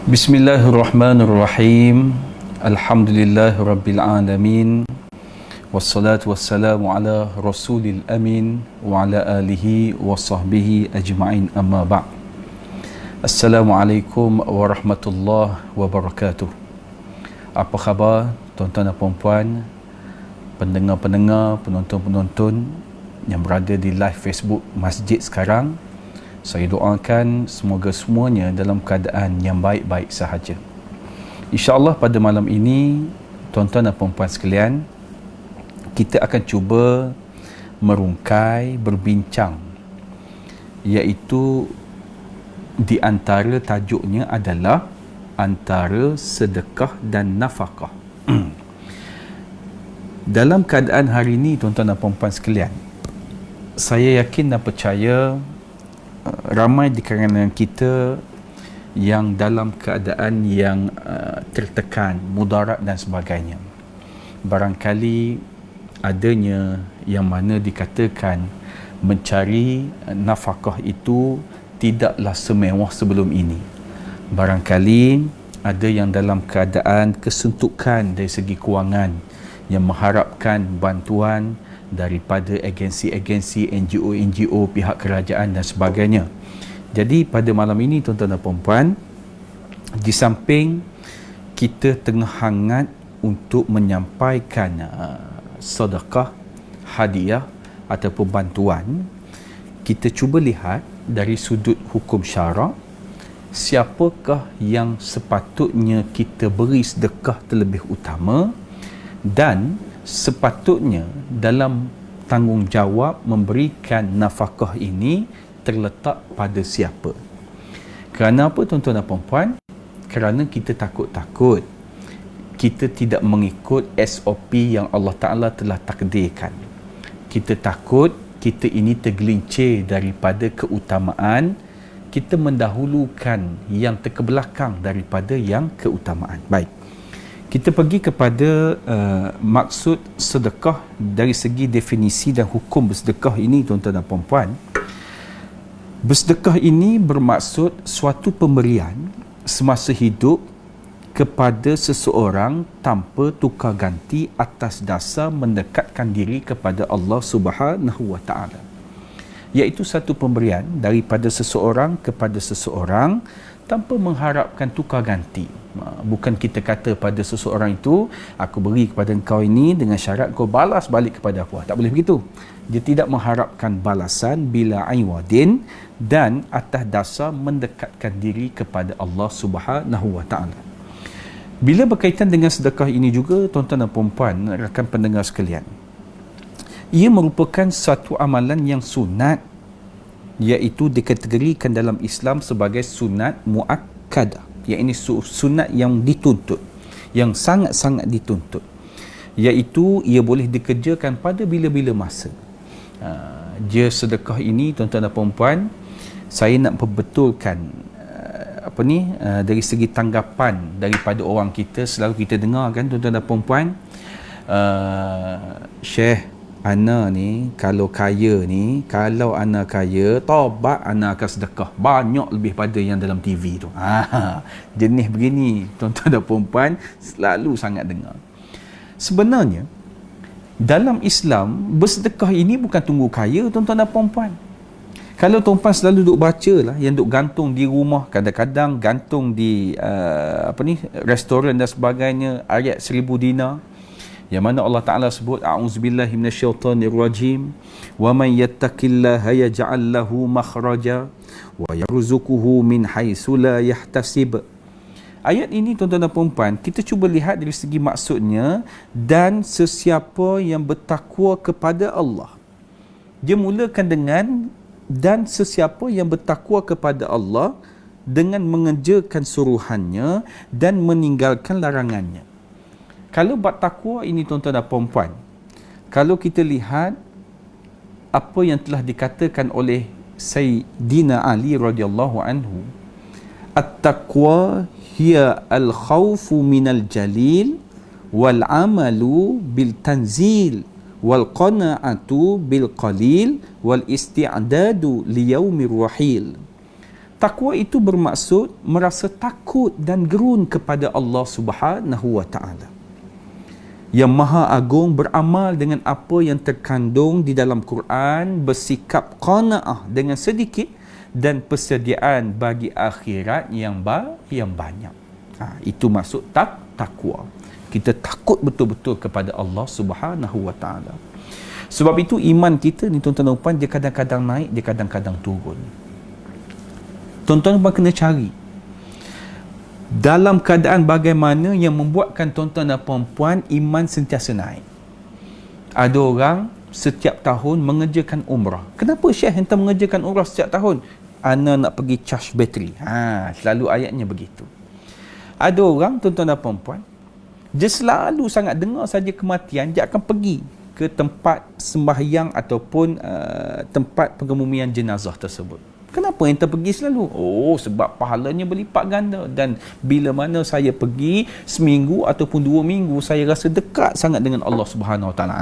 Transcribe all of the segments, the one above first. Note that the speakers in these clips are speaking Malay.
Bismillahirrahmanirrahim. Alhamdulillahirabbil wassalatu wassalamu ala rasulil amin wa ala alihi wa sahbihi ajma'in, amma ba'. Assalamualaikum warahmatullahi wabarakatuh. Apa khabar tuan-tuan dan puan-puan, pendengar-pendengar, penonton-penonton yang berada di live Facebook masjid sekarang? Saya doakan semoga semuanya dalam keadaan yang baik-baik sahaja. InsyaAllah pada malam ini, tuan-tuan dan puan-puan sekalian, kita akan cuba merungkai, berbincang, iaitu di antara tajuknya adalah antara sedekah dan nafkah. Dalam keadaan hari ini, tuan-tuan dan puan-puan sekalian, saya yakin dan percaya ramai di kalangan kita yang dalam keadaan yang tertekan, mudarat dan sebagainya. Barangkali adanya yang mana dikatakan mencari nafkah itu tidaklah semewah sebelum ini. Barangkali ada yang dalam keadaan kesuntukan dari segi kewangan yang mengharapkan bantuan daripada agensi-agensi, NGO-NGO, pihak kerajaan dan sebagainya. Jadi pada malam ini, tuan-tuan dan puan-puan, di samping kita tengah hangat untuk menyampaikan sedekah, hadiah ataupun bantuan, kita cuba lihat dari sudut hukum syarak, siapakah yang sepatutnya kita beri sedekah terlebih utama, dan sepatutnya dalam tanggungjawab memberikan nafkah ini terletak pada siapa. Kerana apa, tuan-tuan dan puan-puan? Kerana kita takut-takut kita tidak mengikut SOP yang Allah Ta'ala telah takdirkan. Kita takut kita ini tergelincir daripada keutamaan, kita mendahulukan yang terkebelakang daripada yang keutamaan. Baik, kita pergi kepada maksud sedekah dari segi definisi dan hukum bersedekah ini, tuan-tuan dan puan-puan. Bersedekah ini bermaksud suatu pemberian semasa hidup kepada seseorang tanpa tukar ganti atas dasar mendekatkan diri kepada Allah Subhanahu wa Ta'ala. Iaitu satu pemberian daripada seseorang kepada seseorang tanpa mengharapkan tukar ganti. Bukan kita kata pada seseorang itu, aku beri kepada engkau ini dengan syarat kau balas balik kepada aku. Tak boleh begitu. Dia tidak mengharapkan balasan bila aiwadin, dan atas dasar mendekatkan diri kepada Allah Subhanahu wa Ta'ala. Bila berkaitan dengan sedekah ini juga, tuan-tuan dan puan-puan, rakan pendengar sekalian, ia merupakan satu amalan yang sunat, iaitu dikategorikan dalam Islam sebagai sunat muakkadah, iaitu sunat yang dituntut, yang sangat-sangat dituntut, iaitu ia boleh dikerjakan pada bila-bila masa. Dia sedekah ini, tuan-tuan dan puan-puan, saya nak perbetulkan dari segi tanggapan daripada orang kita. Selalu kita dengar kan, tuan-tuan dan puan-puan, Syekh, ana ni kalau kaya ni, kalau ana kaya, taubat ana akan sedekah banyak lebih pada yang dalam TV tu. Jenis begini, tuan-tuan dan puan-puan, selalu sangat dengar. Sebenarnya dalam Islam, bersedekah ini bukan tunggu kaya, tuan-tuan dan puan-puan. Kalau tuan-puan selalu duk baca lah, yang duk gantung di rumah, kadang-kadang gantung di restoran dan sebagainya, ayat 1000 dinar, yang mana Allah Ta'ala sebut, a'udzubillahi minasyaitanirrajim, wa man yattaqillaha yaj'al lahu makhraja wa yarzuquhu min haitsu la yahtasib. Ayat ini, tuan-tuan dan puan-puan, kita cuba lihat dari segi maksudnya. Dan sesiapa yang bertakwa kepada Allah, dia mulakan dengan dan sesiapa yang bertakwa kepada Allah dengan mengerjakan suruhannya dan meninggalkan larangannya. Kalau bab takwa ini, tuan-tuan dan puan-puan, kalau kita lihat apa yang telah dikatakan oleh Sayyidina Ali radhiyallahu anhu, at-taqwa hiya al-khawfu minal jalil wal amalu bil tanzil wal qana'atu bil qalil wal isti'dadu li yaumir rahil. Takwa itu bermaksud merasa takut dan gerun kepada Allah Subhanahu wa taala, yang Maha Agung, beramal dengan apa yang terkandung di dalam Quran, bersikap qanaah dengan sedikit dan persediaan bagi akhirat yang banyak. Itu maksud takwa. Kita takut betul-betul kepada Allah Subhanahu wa taala. Sebab itu iman kita ni tuan-tuan dan puan, dia kadang-kadang naik, dia kadang-kadang turun. Tuan-tuan dan puan kena cari dalam keadaan bagaimana yang membuatkan tuan-tuan dan puan iman sentiasa naik. Ada orang setiap tahun mengerjakan umrah. Kenapa Syekh hentam mengerjakan umrah setiap tahun? Ana nak pergi charge bateri. Selalu ayatnya begitu. Ada orang tuan-tuan dan puan, dia selalu sangat dengar saja kematian, dia akan pergi ke tempat sembahyang ataupun tempat pengebumian jenazah tersebut. Kenapa ente pergi selalu? Sebab pahalanya berlipat ganda, dan bila mana saya pergi seminggu ataupun 2 minggu, saya rasa dekat sangat dengan Allah Subhanahu Wa Taala.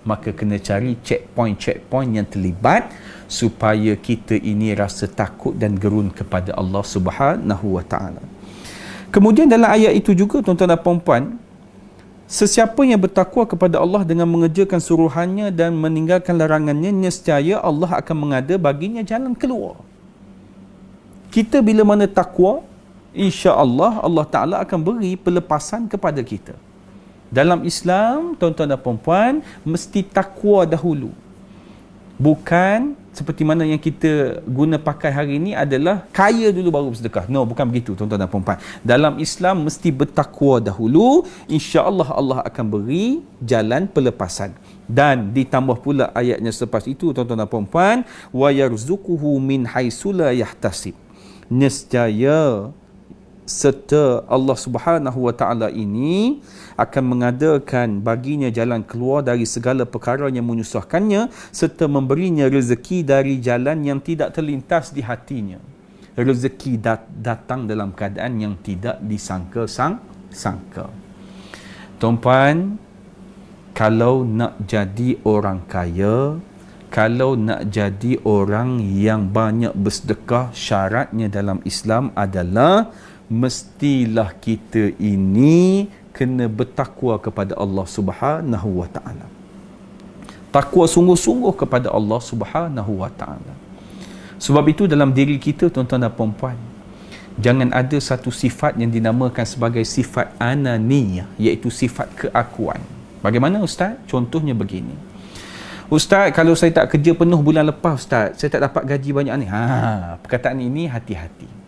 Maka kena cari checkpoint yang terlibat supaya kita ini rasa takut dan gerun kepada Allah Subhanahu Wa Taala. Kemudian dalam ayat itu juga tuan-tuan dan puan, sesiapa yang bertakwa kepada Allah dengan mengerjakan suruhannya dan meninggalkan larangannya, nescaya Allah akan mengada baginya jalan keluar. Kita bila mana takwa, insya-Allah Allah Ta'ala akan beri pelepasan kepada kita. Dalam Islam, tuan-tuan dan puan, mesti takwa dahulu. Bukan seperti mana yang kita guna pakai hari ini adalah kaya dulu baru bersedekah. No, bukan begitu tuan-tuan dan puan. Dalam Islam mesti bertakwa dahulu, insya-Allah Allah akan beri jalan pelepasan. Dan ditambah pula ayatnya selepas itu tuan-tuan dan puan, wa yarzuquhu min haitsu la yahtasib. Nescaya serta Allah Subhanahu wa taala ini akan mengadakan baginya jalan keluar dari segala perkara yang menyusahkannya, serta memberinya rezeki dari jalan yang tidak terlintas di hatinya. Rezeki datang dalam keadaan yang tidak disangka-sangka. Tuan-puan, kalau nak jadi orang kaya, kalau nak jadi orang yang banyak bersedekah, syaratnya dalam Islam adalah mestilah kita ini kena bertakwa kepada Allah Subhanahu wa taala. Takwa sungguh-sungguh kepada Allah Subhanahu wa taala. Sebab itu dalam diri kita tuan-tuan dan puan, jangan ada satu sifat yang dinamakan sebagai sifat ananiyah, iaitu sifat keakuan. Bagaimana ustaz? Contohnya begini. Ustaz, kalau saya tak kerja penuh bulan lepas ustaz, saya tak dapat gaji banyak ni. Perkataan ini hati-hati.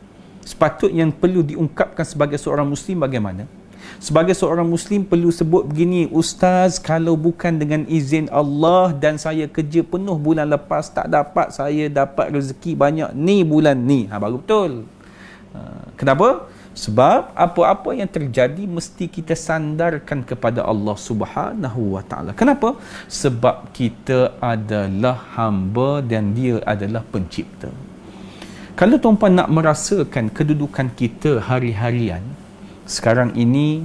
Sepatutnya yang perlu diungkapkan sebagai seorang muslim bagaimana? Sebagai seorang muslim perlu sebut begini, ustaz, kalau bukan dengan izin Allah dan saya kerja penuh bulan lepas tak dapat, saya dapat rezeki banyak ni bulan ni. Baru betul. Kenapa? Sebab apa-apa yang terjadi mesti kita sandarkan kepada Allah Subhanahu wa taala. Kenapa? Sebab kita adalah hamba dan dia adalah pencipta. Kalau tuan-puan nak merasakan kedudukan kita hari-harian, sekarang ini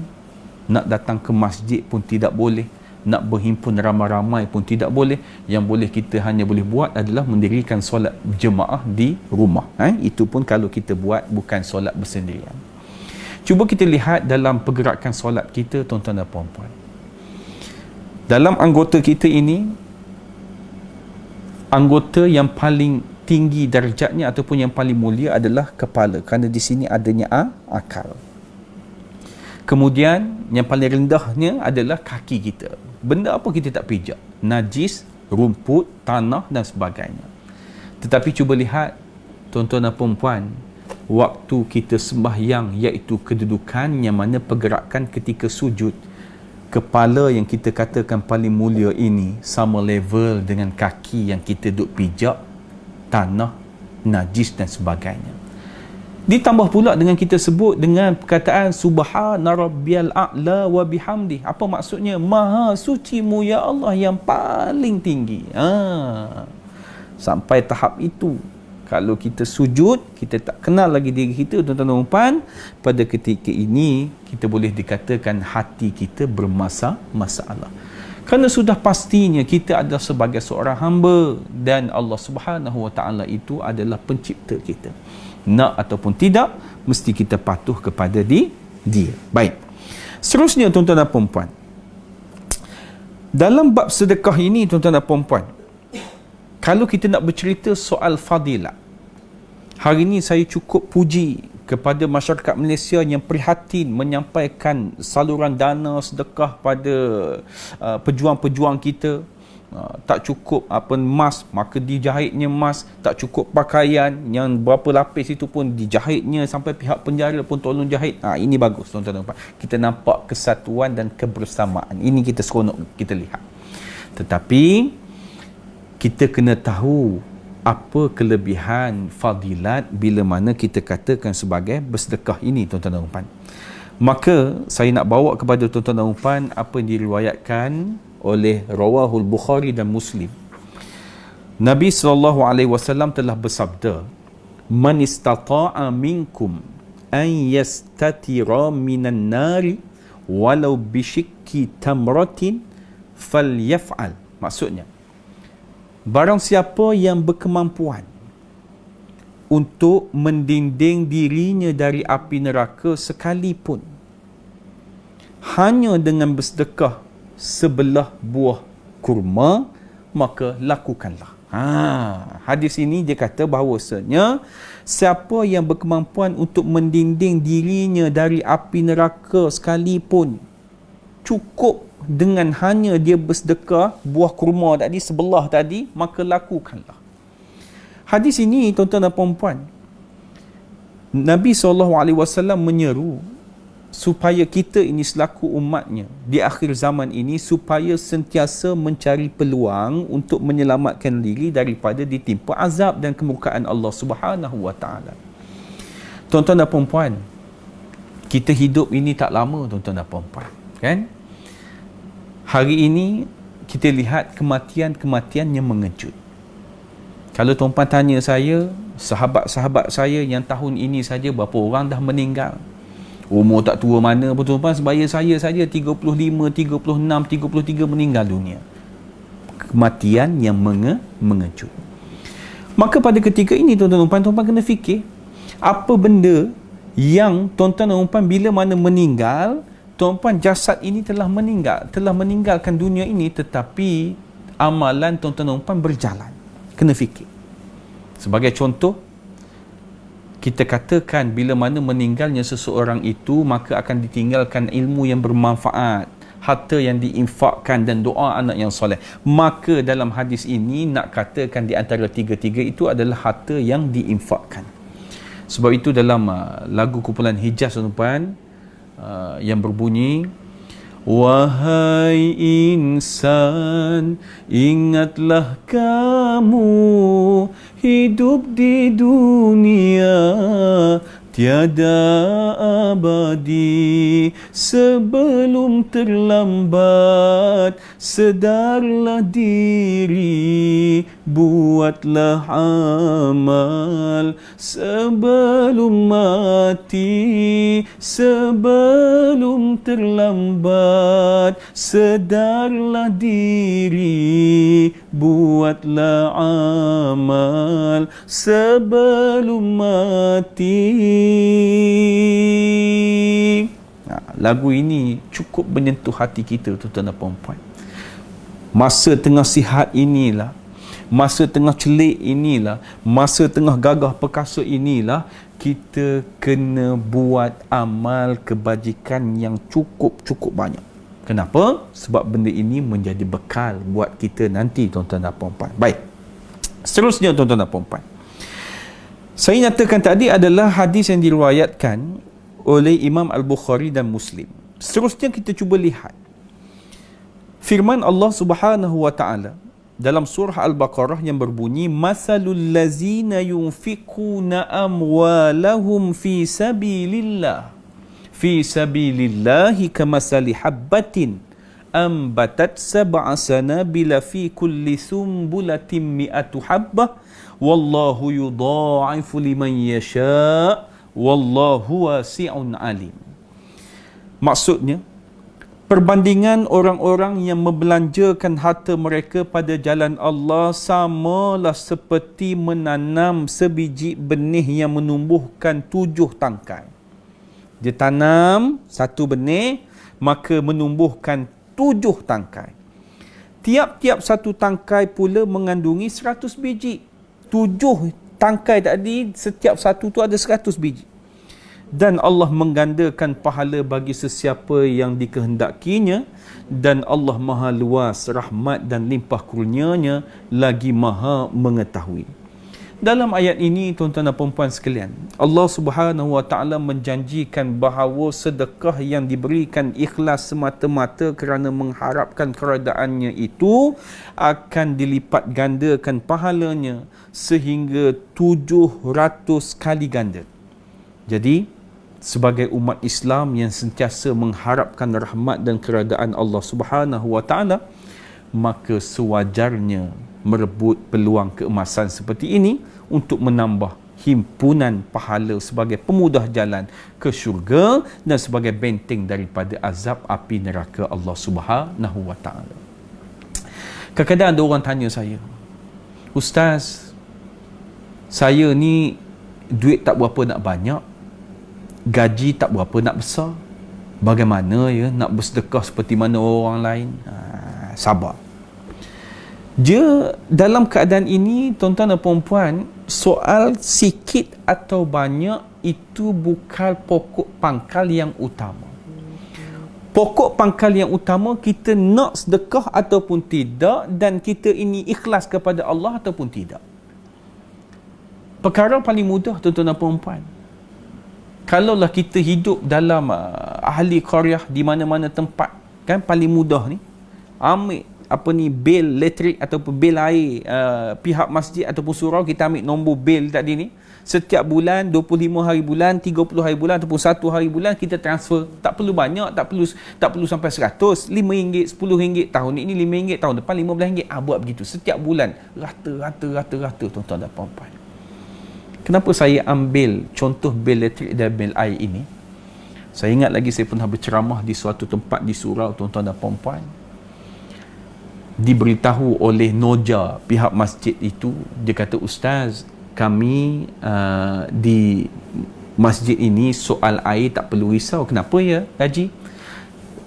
nak datang ke masjid pun tidak boleh, nak berhimpun ramai-ramai pun tidak boleh. Yang boleh kita hanya boleh buat adalah mendirikan solat jemaah di rumah. Itu pun kalau kita buat bukan solat bersendirian. Cuba kita lihat dalam pergerakan solat kita tuan-tuan dan puan-puan. Dalam anggota kita ini, anggota yang paling tinggi darjatnya ataupun yang paling mulia adalah kepala, kerana di sini adanya akal. Kemudian yang paling rendahnya adalah kaki kita. Benda apa kita tak pijak? Najis, rumput, tanah dan sebagainya. Tetapi cuba lihat tuan-tuan dan puan-puan, waktu kita sembahyang, iaitu kedudukan yang mana pergerakan ketika sujud, kepala yang kita katakan paling mulia ini sama level dengan kaki yang kita duk pijak, tanah, najis dan sebagainya. Ditambah pula dengan kita sebut dengan perkataan subhana rabbiyal a'la wa bihamdi. Apa maksudnya? Maha sucimu ya Allah yang paling tinggi. Sampai tahap itu, kalau kita sujud, kita tak kenal lagi diri kita, tuan-tuan dan puan, pada ketika ini kita boleh dikatakan hati kita bermasalah. Kerana sudah pastinya kita adalah sebagai seorang hamba dan Allah Subhanahu Wa Taala itu adalah pencipta kita. Nak ataupun tidak, mesti kita patuh kepada dia. Baik. Seterusnya tuan-tuan dan puan-puan, dalam bab sedekah ini tuan-tuan dan puan-puan, kalau kita nak bercerita soal fadilat, hari ini saya cukup puji kepada masyarakat Malaysia yang prihatin menyampaikan saluran dana sedekah pada pejuang-pejuang kita. Tak cukup emas, maka dijahitnya emas. Tak cukup pakaian, yang berapa lapis itu pun dijahitnya, sampai pihak penjara pun tolong jahit. Ini bagus tuan-tuan dan puan. Kita nampak kesatuan dan kebersamaan. Ini kita seronok kita lihat. Tetapi kita kena tahu apa kelebihan fadilat bila mana kita katakan sebagai bersedekah ini tuan-tuan dan puan. Maka saya nak bawa kepada tuan-tuan dan puan apa yang diriwayatkan oleh Rawahul Bukhari dan Muslim. Nabi SAW telah bersabda, "Man istata'a minkum an yastatira minan nari walau bisyikki tamratin falyaf'al." Maksudnya, barang siapa yang berkemampuan untuk mendinding dirinya dari api neraka sekalipun, hanya dengan bersedekah sebelah buah kurma, maka lakukanlah. Hadis ini dia kata bahawasanya siapa yang berkemampuan untuk mendinding dirinya dari api neraka sekalipun, cukup dengan hanya dia bersedekah buah kurma tadi, sebelah tadi, maka lakukanlah. Hadis ini tuan-tuan dan puan-puan, Nabi SAW menyeru supaya kita ini selaku umatnya di akhir zaman ini supaya sentiasa mencari peluang untuk menyelamatkan diri daripada ditimpa azab dan kemurkaan Allah Subhanahu Wa Taala. Tuan-tuan dan puan-puan, kita hidup ini tak lama tuan-tuan dan puan-puan, kan? Hari ini kita lihat kematian-kematian yang mengejut. Kalau tuan-puan tanya saya, sahabat-sahabat saya yang tahun ini saja berapa orang dah meninggal. Umur tak tua mana pun tuan-tuan, sebaya saya saja 35, 36, 33 meninggal dunia. Kematian yang mengejut. Maka pada ketika ini tuan-tuan kena fikir, apa benda yang tuan-tuan bila mana meninggal, tuan-tuan jasad ini telah meninggalkan dunia ini, tetapi amalan tuan-tuan berjalan. Kena fikir. Sebagai contoh, kita katakan bila mana meninggalnya seseorang itu, maka akan ditinggalkan ilmu yang bermanfaat, harta yang diinfakkan dan doa anak yang soleh. Maka dalam hadis ini nak katakan di antara tiga-tiga itu adalah harta yang diinfakkan. Sebab itu dalam lagu kumpulan Hijaz tuan-tuan yang berbunyi, "Wahai insan, ingatlah kamu hidup di dunia tiada abadi, sebelum terlambat sedarlah diri, buatlah amal sebelum mati, sebelum terlambat sedarlah diri, buatlah amal sebelum mati." Lagu ini cukup menyentuh hati kita tuan-tuan dan puan-puan. Masa tengah sihat inilah, masa tengah celik inilah, masa tengah gagah perkasa inilah, kita kena buat amal kebajikan yang cukup banyak. Kenapa? Sebab benda ini menjadi bekal buat kita nanti tuan-tuan dan puan-puan. Baik. Seterusnya tuan-tuan dan puan-puan, saya nyatakan tadi adalah hadis yang diriwayatkan oleh Imam Al-Bukhari dan Muslim. Seterusnya kita cuba lihat firman Allah Subhanahu Wa Taala dalam surah Al-Baqarah yang berbunyi, "Masalul lazina yunfiquna amwalahum fi sabilillahi kamasali habbatin ambatat sab'a sanabila fi kulli sumbulatin mi'atu habbah wallahu yudha'ifu liman yasha' wallahu wasi'un alim." Maksudnya, Perbandingan orang-orang yang membelanjakan harta mereka pada jalan Allah samalah seperti menanam sebiji benih yang menumbuhkan 7 tangkai. Dia tanam satu benih, maka menumbuhkan 7 tangkai. Tiap-tiap satu tangkai pula mengandungi 100 biji. 7 tangkai tadi, setiap satu tu ada 100 biji. Dan Allah menggandakan pahala bagi sesiapa yang dikehendakinya, dan Allah maha luas rahmat dan limpah kurnianya, lagi maha mengetahui. Dalam ayat ini, tuan-tuan dan puan-puan sekalian, Allah Subhanahu wa taala menjanjikan bahawa sedekah yang diberikan ikhlas semata-mata kerana mengharapkan keradaannya itu akan dilipat gandakan pahalanya sehingga 700 kali ganda. Jadi sebagai umat Islam yang sentiasa mengharapkan rahmat dan keradaan Allah Subhanahu wa taala, maka sewajarnya merebut peluang keemasan seperti ini untuk menambah himpunan pahala sebagai pemudah jalan ke syurga dan sebagai benteng daripada azab api neraka Allah Subhanahu wa taala. Kadang-kadang ada orang tanya saya, "Ustaz, saya ni duit tak berapa nak banyak, gaji tak berapa nak besar, bagaimana ya nak bersedekah seperti mana orang lain?" Sabar. Dia dalam keadaan ini, tuan-tuan dan puan-puan, soal sikit atau banyak itu bukan pokok pangkal yang utama. Pokok pangkal yang utama, kita nak sedekah ataupun tidak, dan kita ini ikhlas kepada Allah ataupun tidak. Perkara paling mudah, tuan-tuan dan puan-puan, kalaulah kita hidup dalam ahli qaryah, di mana-mana tempat, kan paling mudah ni, ambil bil elektrik ataupun bil air pihak masjid ataupun surau, kita ambil nombor bil tadi ni, setiap bulan 25 hari bulan, 30 hari bulan ataupun 1 hari bulan kita transfer. Tak perlu banyak, tak perlu sampai 100, RM5, RM10, tahun ini RM5, tahun depan RM15. Buat begitu setiap bulan, rata tuan-tuan dan puan-puan. Kenapa saya ambil contoh bil elektrik dan bil air ini? Saya ingat lagi saya pernah berceramah di suatu tempat di surau, tuan-tuan dan puan-puan. Diberitahu oleh noja pihak masjid itu, dia kata, "Ustaz, kami di masjid ini soal air tak perlu risau." "Kenapa ya, Haji?"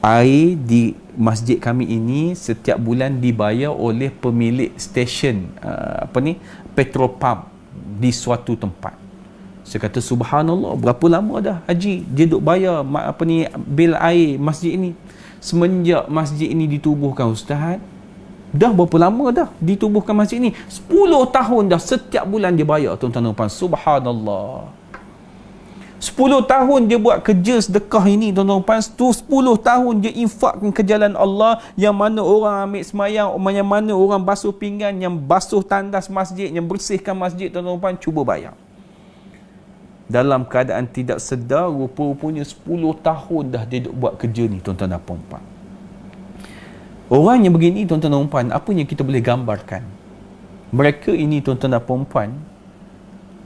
"Air di masjid kami ini setiap bulan dibayar oleh pemilik stesen petrol pump di suatu tempat." Saya kata, "Subhanallah, berapa lama dah Haji dia duk bayar bil air masjid ini?" "Semenjak masjid ini ditubuhkan, Ustaz." "Dah berapa lama dah ditubuhkan masjid ini?" 10 tahun dah, setiap bulan dia bayar, tuan-tuan dan puan. Subhanallah. 10 tahun dia buat kerja sedekah ini, tuan-tuan dan puan. 10 tahun dia infakkan ke jalan Allah, yang mana orang ambil semayang, yang mana orang basuh pinggan, yang basuh tandas masjid, yang bersihkan masjid, tuan-tuan dan puan, cuba bayar. Dalam keadaan tidak sedar, rupa-rupanya 10 tahun dah dia buat kerja ni, tuan-tuan dan puan. Orang yang begini, tuan-tuan dan puan, apa yang kita boleh gambarkan? Mereka ini, tuan-tuan dan puan,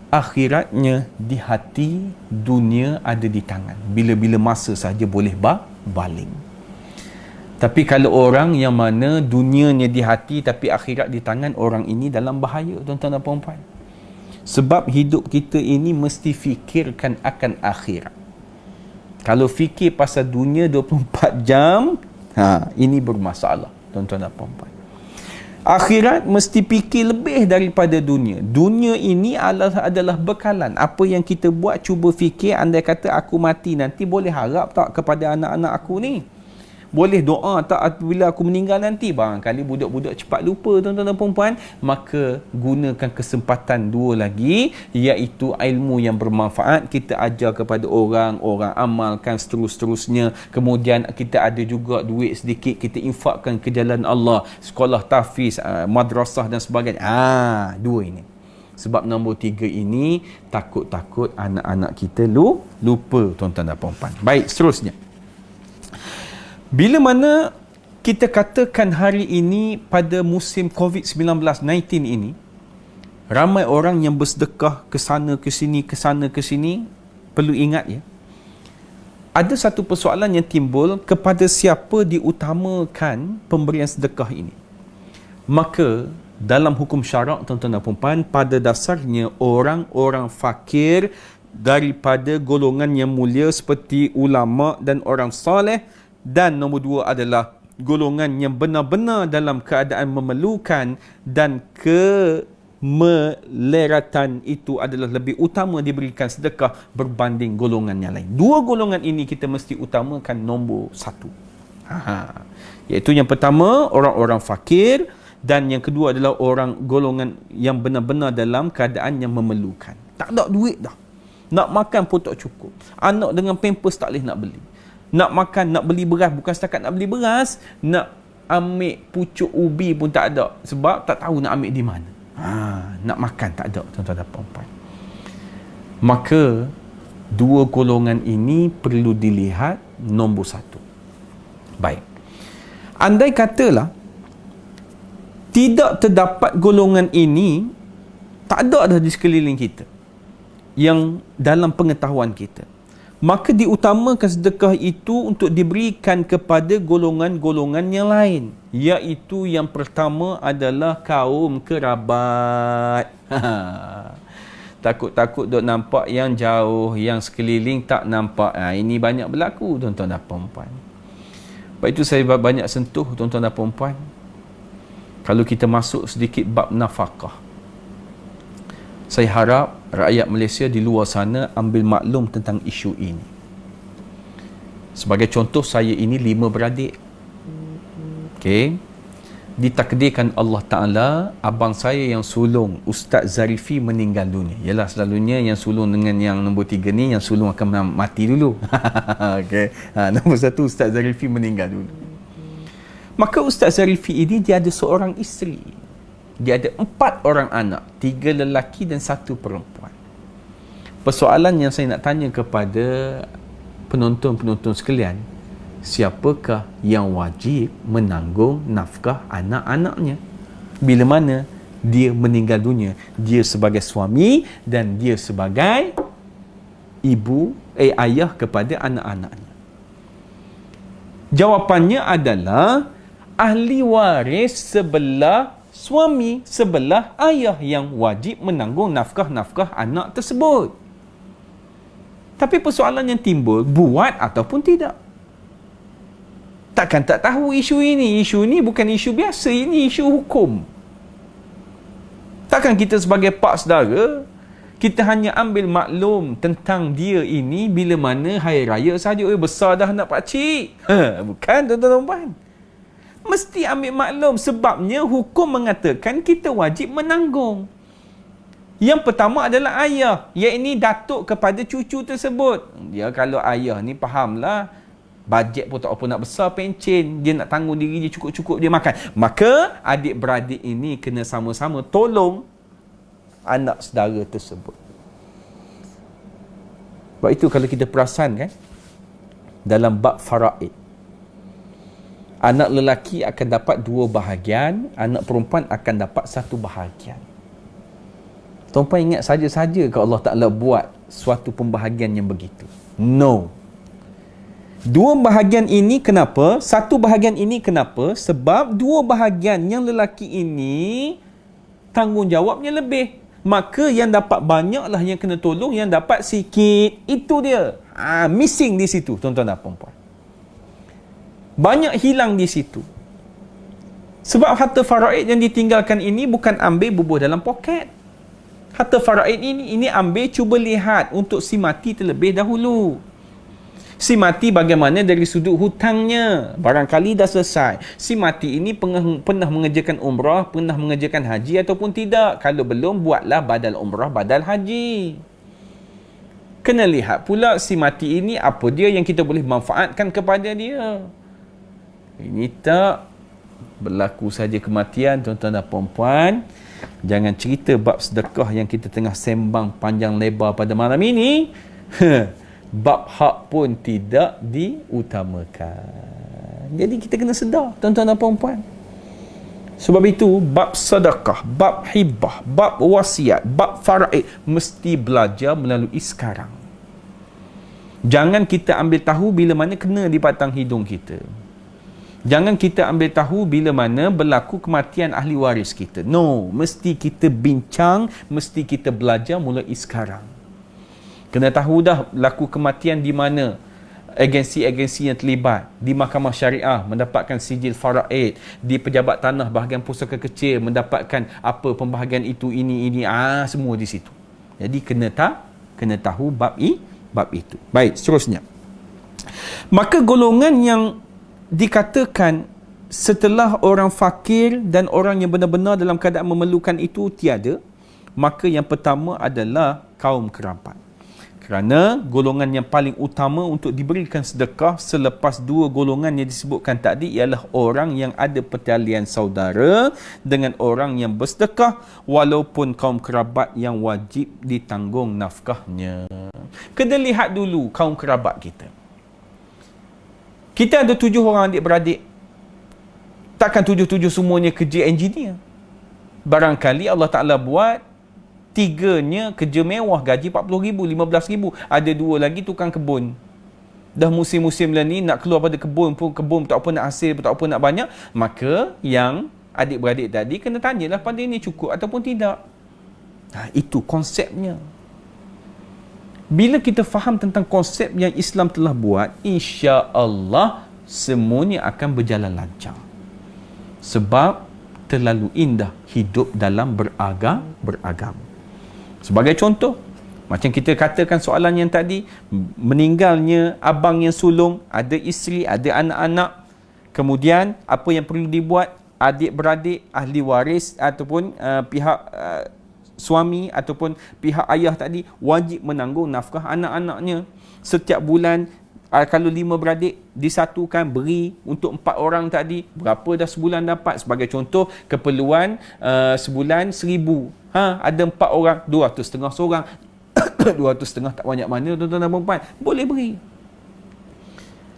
akhiratnya di hati, dunia ada di tangan. Bila-bila masa saja boleh baling. Tapi kalau orang yang mana dunianya di hati tapi akhirat di tangan, orang ini dalam bahaya, tuan-tuan dan puan. Sebab hidup kita ini mesti fikirkan akan akhirat. Kalau fikir pasal dunia 24 jam, ini bermasalah, tuan-tuan dan puan. Akhirat mesti fikir lebih daripada dunia. Dunia ini adalah bekalan. Apa yang kita buat, cuba fikir, andai kata aku mati nanti, boleh harap tak kepada anak-anak aku ni? Boleh doa tak apabila aku meninggal nanti? Barangkali budak-budak cepat lupa, tuan-tuan dan puan-puan. Maka gunakan kesempatan dua lagi, iaitu ilmu yang bermanfaat. Kita ajar kepada orang amalkan seterus-terusnya. Kemudian kita ada juga duit sedikit, kita infakkan ke jalan Allah, sekolah tahfiz, madrasah dan sebagainya. Dua ini. Sebab nombor 3 ini, takut-takut anak-anak kita lupa, tuan-tuan dan puan-puan. Baik, seterusnya. Bila mana kita katakan hari ini pada musim COVID-19 ini, ramai orang yang bersedekah ke sana ke sini, perlu ingat ya, ada satu persoalan yang timbul kepada siapa diutamakan pemberian sedekah ini. Maka dalam hukum syarak, tuan-tuan dan puan, pada dasarnya orang-orang fakir daripada golongan yang mulia seperti ulama dan orang soleh, dan nombor dua adalah golongan yang benar-benar dalam keadaan memerlukan dan kemeleratan itu adalah lebih utama diberikan sedekah berbanding golongan yang lain. Dua golongan ini kita mesti utamakan nombor satu. Iaitu yang pertama orang-orang fakir, dan yang kedua adalah orang golongan yang benar-benar dalam keadaan yang memerlukan. Tak ada duit dah. Nak makan pun tak cukup. Anak dengan pampers tak boleh nak beli. Nak makan, nak beli beras, bukan setakat nak beli beras, nak ambil pucuk ubi pun tak ada. Sebab tak tahu nak ambil di mana. Nak makan tak ada, tuan-tuan dan puan-puan. Maka, dua golongan ini perlu dilihat nombor satu. Baik. Andai katalah, tidak terdapat golongan ini, tak ada dah di sekeliling kita, yang dalam pengetahuan kita, maka diutamakan sedekah itu untuk diberikan kepada golongan-golongan yang lain, iaitu yang pertama adalah kaum kerabat. Takut-takut duk nampak yang jauh, yang sekeliling tak nampak. Ini banyak berlaku, tuan-tuan dan puan-puan. Sebab itu saya banyak sentuh, tuan-tuan dan puan-puan, kalau kita masuk sedikit bab nafkah. Saya harap rakyat Malaysia di luar sana ambil maklum tentang isu ini. Sebagai contoh, saya ini 5 beradik. Okey. Ditakdirkan Allah Ta'ala, abang saya yang sulung, Ustaz Zarifi, meninggal dunia. Yalah, selalunya yang sulung dengan yang nombor 3 ni, yang sulung akan mati dulu. Okey. Nombor 1, Ustaz Zarifi meninggal dulu. Maka Ustaz Zarifi ini dia ada seorang isteri. Dia ada 4 orang anak, 3 lelaki dan 1 perempuan. Persoalan yang saya nak tanya kepada penonton-penonton sekalian, siapakah yang wajib menanggung nafkah anak-anaknya bila mana dia meninggal dunia? Dia sebagai suami dan dia sebagai ayah kepada anak-anaknya. Jawapannya adalah ahli waris sebelah suami, sebelah ayah yang wajib menanggung nafkah-nafkah anak tersebut. Tapi persoalan yang timbul, buat ataupun tidak. Takkan tak tahu isu ini. Isu ini bukan isu biasa, ini isu hukum. Takkan kita sebagai pak saudara, kita hanya ambil maklum tentang dia ini bila mana hari raya saja. Besar dah anak pakcik. Bukan, tuan-tuan dan puan. Mesti ambil maklum, sebabnya hukum mengatakan kita wajib menanggung. Yang pertama adalah ayah, iaitu datuk kepada cucu tersebut. Dia kalau ayah ni fahamlah, bajet pun tak apa nak besar pencen, dia nak tanggung diri dia, cukup-cukup dia makan. Maka adik-beradik ini kena sama-sama tolong anak saudara tersebut. Sebab itu kalau kita perasan kan, dalam bab faraid, anak lelaki akan dapat 2 bahagian, anak perempuan akan dapat 1 bahagian. Tuan-tuan ingat saja-saja kalau Allah Ta'ala buat suatu pembahagian yang begitu? No. 2 bahagian ini kenapa? 1 bahagian ini kenapa? Sebab 2 bahagian yang lelaki ini tanggungjawabnya lebih. Maka yang dapat banyaklah yang kena tolong, yang dapat sikit. Itu dia. Missing di situ, tuan-tuan dan puan-puan. Banyak hilang di situ. Sebab harta faraid yang ditinggalkan ini bukan ambil bubuh dalam poket. Harta faraid ini ambil, cuba lihat untuk si mati terlebih dahulu. Si mati bagaimana dari sudut hutangnya? Barangkali dah selesai. Si mati ini pernah mengerjakan umrah, pernah mengerjakan haji ataupun tidak. Kalau belum, buatlah badal umrah, badal haji. Kena lihat pula si mati ini apa dia yang kita boleh manfaatkan kepada dia. Ini tak berlaku saja kematian, tuan-tuan dan puan-puan. Jangan cerita bab sedekah yang kita tengah sembang panjang lebar pada malam ini. Bab hak pun tidak diutamakan. Jadi kita kena sedar, tuan-tuan dan puan-puan. Sebab itu bab sedekah, bab hibah, bab wasiat, bab faraid mesti belajar melalui sekarang. Jangan kita ambil tahu bila mana kena di batang hidung kita. Jangan kita ambil tahu bila mana berlaku kematian ahli waris kita. No, mesti kita bincang, mesti kita belajar mulai sekarang. Kena tahu dah berlaku kematian di mana, agensi-agensi yang terlibat, di mahkamah syariah mendapatkan sijil faraid, di pejabat tanah bahagian pusaka kecil mendapatkan apa pembahagian itu, ini, semua di situ. Jadi kena tahu bab itu. Baik, seterusnya. Maka golongan yang dikatakan setelah orang fakir dan orang yang benar-benar dalam keadaan memerlukan itu tiada, maka yang pertama adalah kaum kerabat. Kerana golongan yang paling utama untuk diberikan sedekah selepas dua golongan yang disebutkan tadi ialah orang yang ada pertalian saudara dengan orang yang bersedekah, walaupun kaum kerabat yang wajib ditanggung nafkahnya. Kena lihat dulu kaum kerabat kita. Kita ada 7 orang adik-beradik. Takkan 7 semuanya kerja engineer. Barangkali Allah Ta'ala buat 3-nya kerja mewah, gaji 40,000, 15,000. Ada 2 lagi tukang kebun. Dah musim-musim lah ni, nak keluar pada kebun pun, kebun tak apa nak hasil, tak apa nak banyak. Maka yang adik-beradik tadi kena tanyalah pada ini cukup ataupun tidak. Itu konsepnya. Bila kita faham tentang konsep yang Islam telah buat, insya-Allah semuanya akan berjalan lancar. Sebab terlalu indah hidup dalam beragama. Sebagai contoh, macam kita katakan soalan yang tadi, meninggalnya abang yang sulung, ada isteri, ada anak-anak. Kemudian apa yang perlu dibuat? Adik-beradik, ahli waris ataupun pihak suami ataupun pihak ayah tadi wajib menanggung nafkah anak-anaknya. Setiap bulan, kalau 5 beradik disatukan beri untuk 4 orang tadi, berapa dah sebulan dapat? Sebagai contoh, keperluan sebulan 1,000. Ada 4 orang, 200 setengah seorang. 200 setengah tak banyak mana, tuan-tuan dan puan-puan, boleh beri.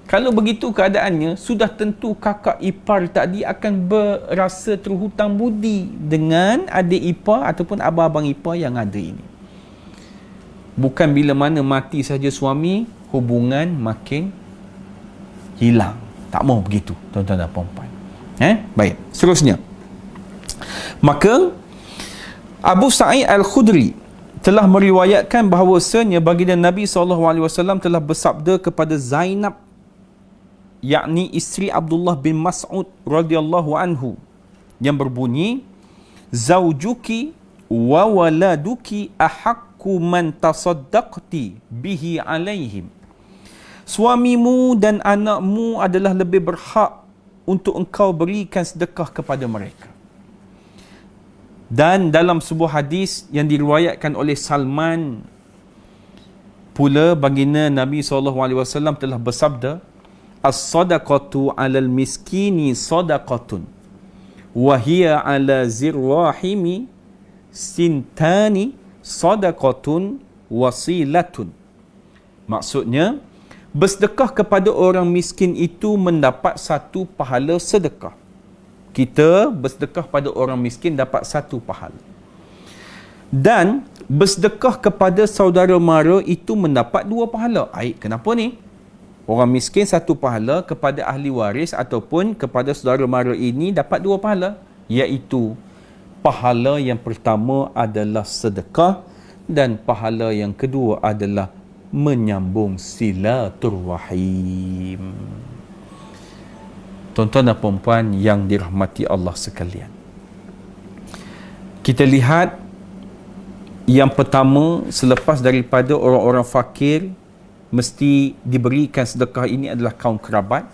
Kalau begitu keadaannya, sudah tentu kakak ipar tadi akan berasa terhutang budi dengan adik ipar ataupun abang-abang ipar yang ada ini. Bukan bila mana mati saja suami, hubungan makin hilang. Tak mau begitu, tuan-tuan dan puan-puan. Baik, seterusnya. Maka Abu Sa'id Al-Khudri telah meriwayatkan bahawasanya baginda Nabi SAW telah bersabda kepada Zainab, yakni isteri Abdullah bin Mas'ud radhiyallahu anhu, yang berbunyi, zaujuki wa waladuki ahaqqu man tasaddaqti bihi alaihim. Suamimu dan anakmu adalah lebih berhak untuk engkau berikan sedekah kepada mereka. Dan dalam sebuah hadis yang diriwayatkan oleh Salman pula, baginda Nabi SAW telah bersabda, as-sadaqatu 'alal miskini sadaqatun wa hiya 'ala zirrahimi sintani sadaqatun wasilatun. Maksudnya, bersedekah kepada orang miskin itu mendapat 1 pahala sedekah. Kita bersedekah pada orang miskin dapat 1 pahala. Dan bersedekah kepada saudara mara itu mendapat 2 pahala. Kenapa ni? Orang miskin 1 pahala, kepada ahli waris ataupun kepada saudara mara ini dapat 2 pahala. Iaitu pahala yang pertama adalah sedekah dan pahala yang kedua adalah menyambung silaturrahim. Tuan-tuan dan puan-puan yang dirahmati Allah sekalian, kita lihat yang pertama, selepas daripada orang-orang fakir mesti diberikan sedekah ini adalah kaum kerabat.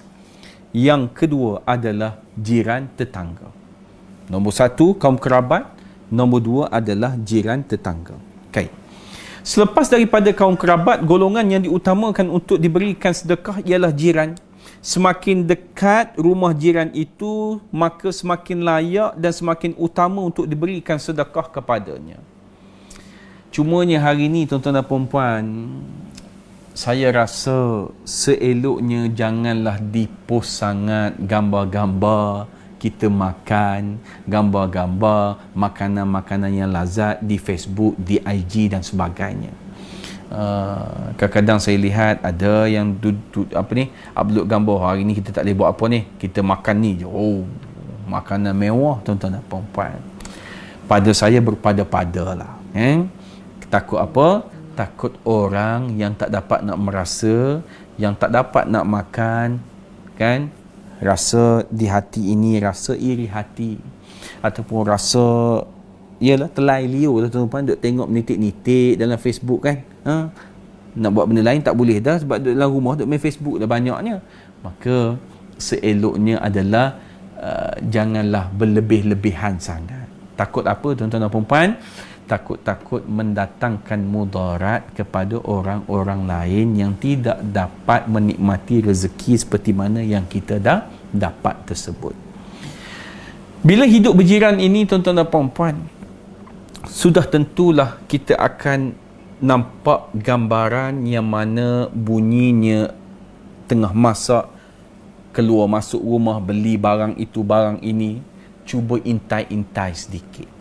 Yang kedua adalah jiran tetangga. Nombor 1 kaum kerabat, nombor 2 adalah jiran tetangga. Okay. Selepas daripada kaum kerabat, golongan yang diutamakan untuk diberikan sedekah ialah jiran. Semakin dekat rumah jiran itu, maka semakin layak dan semakin utama untuk diberikan sedekah kepadanya. Cumanya hari ini, tuan-tuan dan puan-puan, saya rasa seeloknya janganlah dipost sangat gambar-gambar kita makan, gambar-gambar makanan-makanan yang lazat di Facebook, di IG dan sebagainya. Kadang-kadang saya lihat ada yang upload gambar, hari ni kita tak boleh buat apa ni, kita makan ni je. Oh, makanan mewah tuan-tuan dan puan-puan. Pada saya berpada-pada lah. Takut apa? Takut orang yang tak dapat nak merasa, yang tak dapat nak makan, kan, rasa di hati ini, rasa iri hati, ataupun rasa ialah telai liur lah tuan-tuan, duk tengok menitik-nitik dalam Facebook kan. Nak buat benda lain tak boleh dah, sebab duduk dalam rumah duk main Facebook dah banyaknya. Maka seeloknya adalah janganlah berlebih-lebihan sangat. Takut apa tuan-tuan dan puan-puan? Takut mendatangkan mudarat kepada orang-orang lain yang tidak dapat menikmati rezeki seperti mana yang kita dah dapat tersebut. Bila hidup berjiran ini tuan-tuan dan puan-puan, sudah tentulah kita akan nampak gambaran yang mana bunyinya tengah masak, keluar masuk rumah, beli barang itu barang ini, cuba intai-intai sedikit.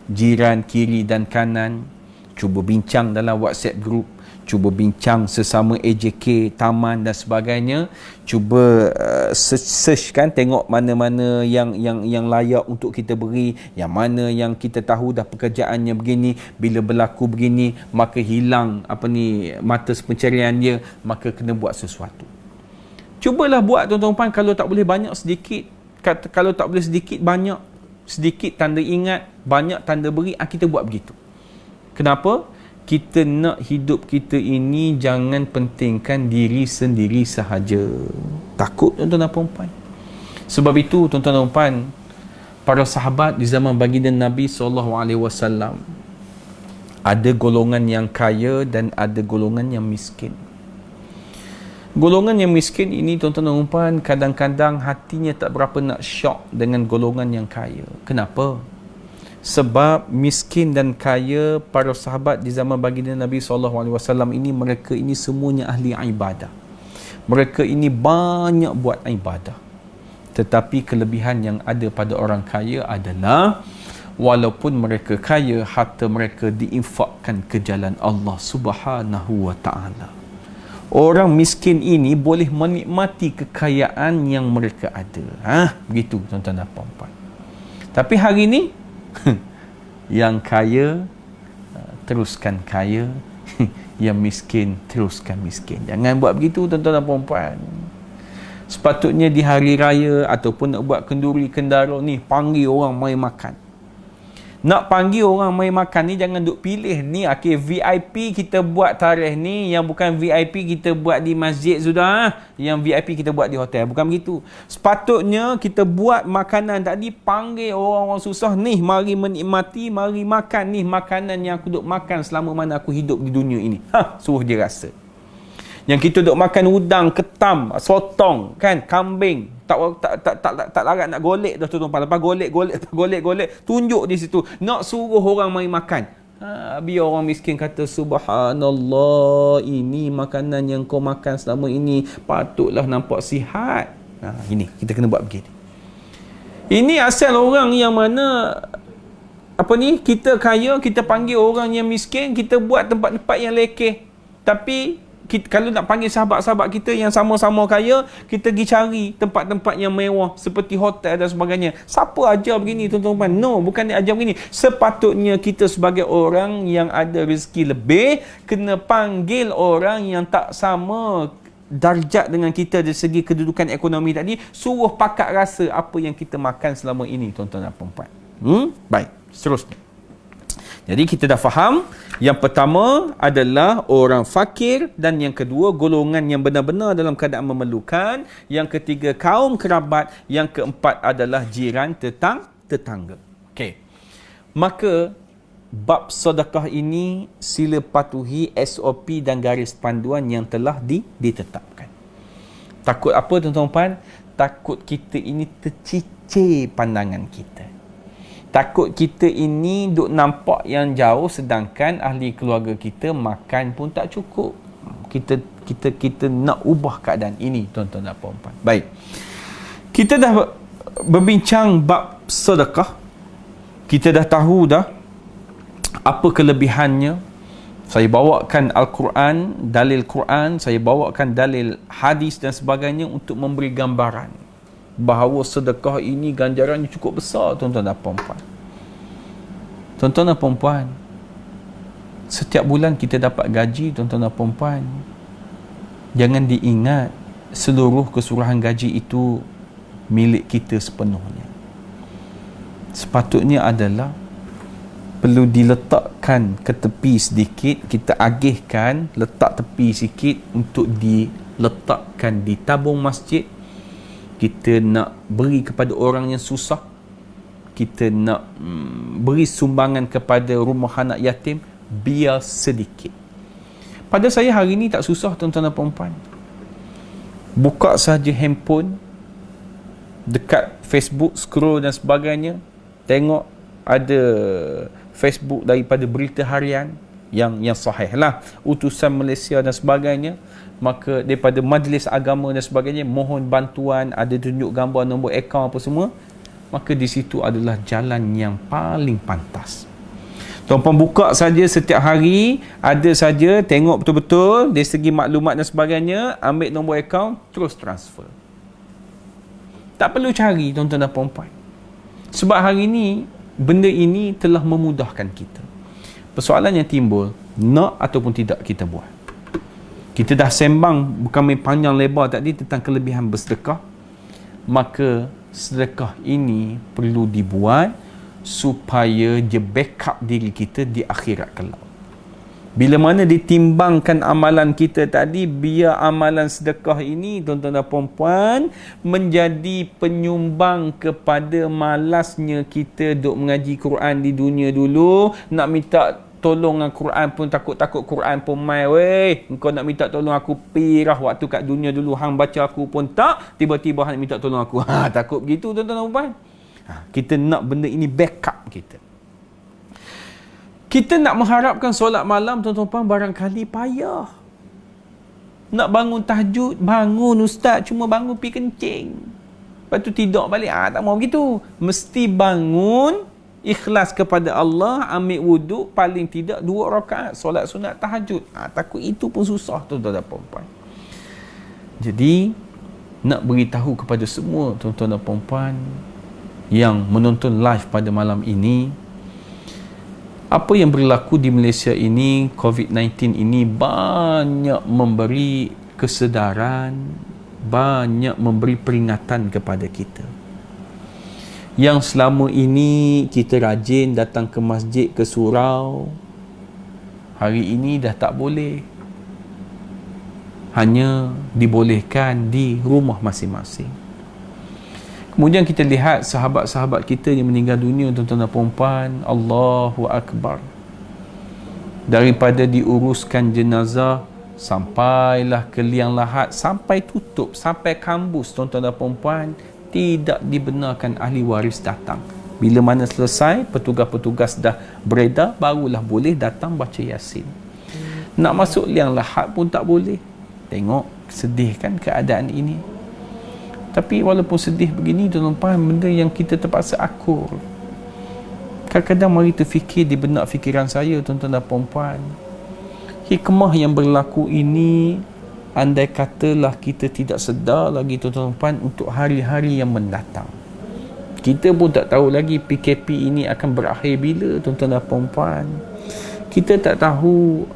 Jiran kiri dan kanan, cuba bincang dalam WhatsApp group, cuba bincang sesama AJK, taman dan sebagainya, cuba search kan, tengok mana-mana yang layak untuk kita beri, yang mana yang kita tahu dah pekerjaannya begini, bila berlaku begini maka hilang mata pencarian dia, maka kena buat sesuatu. Cubalah buat tuan-tuan, kalau tak boleh banyak sedikit, kalau tak boleh sedikit banyak, sedikit tanda ingat, banyak tanda beri, kita buat begitu. Kenapa? Kita nak hidup kita ini jangan pentingkan diri sendiri sahaja. Takut tuan-tuan dan puan-puan. Sebab itu tuan-tuan dan puan, para sahabat di zaman baginda Nabi SAW, ada golongan yang kaya dan ada golongan yang miskin. Golongan yang miskin ini tuan-tuan dan puan, kadang-kadang hatinya tak berapa nak syok dengan golongan yang kaya. Kenapa? Sebab miskin dan kaya, para sahabat di zaman baginda Nabi SAW ini, mereka ini semuanya ahli ibadah. Mereka ini banyak buat ibadah. Tetapi kelebihan yang ada pada orang kaya adalah walaupun mereka kaya, harta mereka diinfakkan ke jalan Allah Subhanahu wa ta'ala. Orang miskin ini boleh menikmati kekayaan yang mereka ada. Begitu tuan-tuan dan puan-puan. Tapi hari ini yang kaya teruskan kaya, yang miskin teruskan miskin. Jangan buat begitu tuan-tuan dan puan-puan. Sepatutnya di hari raya ataupun nak buat kenduri kendara ni, panggil orang mai makan. Nak panggil orang mai makan ni, jangan duk pilih ni, VIP kita buat tarikh ni, yang bukan VIP kita buat di masjid sudah, yang VIP kita buat di hotel. Bukan begitu. Sepatutnya kita buat makanan tadi, panggil orang-orang susah ni, mari menikmati, mari makan ni makanan yang aku duk makan selama mana aku hidup di dunia ini. Suruh dia rasa. Yang kita duk makan udang, ketam, sotong, kan, kambing, tak larat nak golek dah tuan-tuan. Lepas golek, tunjuk di situ. Nak suruh orang mari makan. Biar orang miskin kata, subhanallah, ini makanan yang kau makan selama ini patutlah nampak sihat. Ini kita kena buat begini. Ini asal orang yang mana kita kaya, kita panggil orang yang miskin, kita buat tempat-tempat yang lekeh. Tapi kalau nak panggil sahabat-sahabat kita yang sama-sama kaya, kita pergi cari tempat-tempat yang mewah seperti hotel dan sebagainya. Siapa ajar begini tuan-tuan? No, bukan dia ajar begini. Sepatutnya kita sebagai orang yang ada rezeki lebih, kena panggil orang yang tak sama darjat dengan kita dari segi kedudukan ekonomi tadi, suruh pakat rasa apa yang kita makan selama ini tuan-tuan dan puan-puan. Baik, seterusnya. Jadi kita dah faham, yang pertama adalah orang fakir, dan yang kedua golongan yang benar-benar dalam keadaan memerlukan, yang ketiga kaum kerabat, yang keempat adalah jiran tetangga. Okey. Maka bab sedekah ini sila patuhi SOP dan garis panduan yang telah ditetapkan. Takut apa tuan-tuan? Takut kita ini tercicir pandangan kita. Takut kita ini duk nampak yang jauh, sedangkan ahli keluarga kita makan pun tak cukup. Kita nak ubah keadaan ini tuan-tuan dan puan-puan. Baik. Kita dah berbincang bab sedekah. Kita dah tahu dah apa kelebihannya, Saya bawakan Al-Quran, dalil Quran, saya bawakan dalil hadis dan sebagainya untuk memberi gambaran bahawa sedekah ini ganjarannya cukup besar, tuan-tuan dan puan-puan. Tuan-tuan dan puan-puan, setiap bulan kita dapat gaji, tuan-tuan dan puan-puan. Jangan diingat seluruh keseluruhan gaji itu milik kita sepenuhnya. Sepatutnya adalah perlu diletakkan ke tepi sedikit, kita agihkan, letak tepi sikit untuk diletakkan di tabung masjid. Kita nak beri kepada orang yang susah, kita nak beri sumbangan kepada rumah anak yatim, biar sedikit. Pada saya hari ni tak susah, tuan-tuan dan puan-puan. Buka saja handphone, dekat Facebook, scroll dan sebagainya, tengok ada Facebook daripada berita harian yang sahih lah, utusan Malaysia dan sebagainya, maka daripada majlis agama dan sebagainya, mohon bantuan, ada tunjuk gambar nombor akaun apa semua, maka di situ adalah jalan yang paling pantas. Tuan-puan buka saja setiap hari, ada saja, tengok betul-betul dari segi maklumat dan sebagainya, ambil nombor akaun, terus transfer. Tak perlu cari, tuan-tuan dan puan-puan. Sebab hari ini benda ini telah memudahkan kita. Persoalan yang timbul, nak ataupun tidak kita buat. Kita dah sembang bukan main panjang lebar tadi tentang kelebihan bersedekah. Maka sedekah ini perlu dibuat supaya dia backup diri kita di akhirat kelak. Bila mana ditimbangkan amalan kita tadi, biar amalan sedekah ini, tuan-tuan dan puan-puan, menjadi penyumbang kepada malasnya kita duk mengaji Quran di dunia dulu. Nak minta tolong dengan Quran pun takut-takut Quran pun mai, weh. Engkau nak minta tolong aku pirah waktu kat dunia dulu, hang baca aku pun tak, tiba-tiba hang minta tolong aku. Takut begitu, tuan-tuan dan puan. Kita nak benda ini backup kita. Kita nak mengharapkan solat malam, tuan-tuan puan, barangkali payah. Nak bangun tahajud, bangun ustaz, cuma bangun pergi kencing. Lepas tu tidur balik. Tak mau begitu. Mesti bangun, ikhlas kepada Allah, ambil wuduk, paling tidak 2 rakaat solat sunat tahajud. Takut itu pun susah, tuan-tuan dan puan-puan. Jadi, nak beritahu kepada semua tuan-tuan dan puan-puan yang menonton live pada malam ini, apa yang berlaku di Malaysia ini, COVID-19 ini banyak memberi kesedaran, banyak memberi peringatan kepada kita. Yang selama ini kita rajin datang ke masjid, ke surau, hari ini dah tak boleh. Hanya dibolehkan di rumah masing-masing. Kemudian kita lihat sahabat-sahabat kita yang meninggal dunia, tuan-tuan dan puan-puan, Allahu Akbar. Daripada diuruskan jenazah, sampailah ke liang lahat, sampai tutup, sampai kambus, tuan-tuan dan puan-puan, tidak dibenarkan ahli waris datang. Bila mana selesai, petugas-petugas dah beredar, barulah boleh datang baca Yasin. Nak masuk liang lahat pun tak boleh. Tengok, sedih kan keadaan ini. Tapi walaupun sedih begini, tuan-tuan, benda yang kita terpaksa akur. Kadang-kadang mari terfikir di benak fikiran saya, tuan-tuan dan puan-puan, hikmah yang berlaku ini, andai katalah kita tidak sedar lagi, tuan-tuan dan puan, untuk hari-hari yang mendatang. Kita pun tak tahu lagi PKP ini akan berakhir bila, tuan-tuan dan puan-puan. Kita tak tahu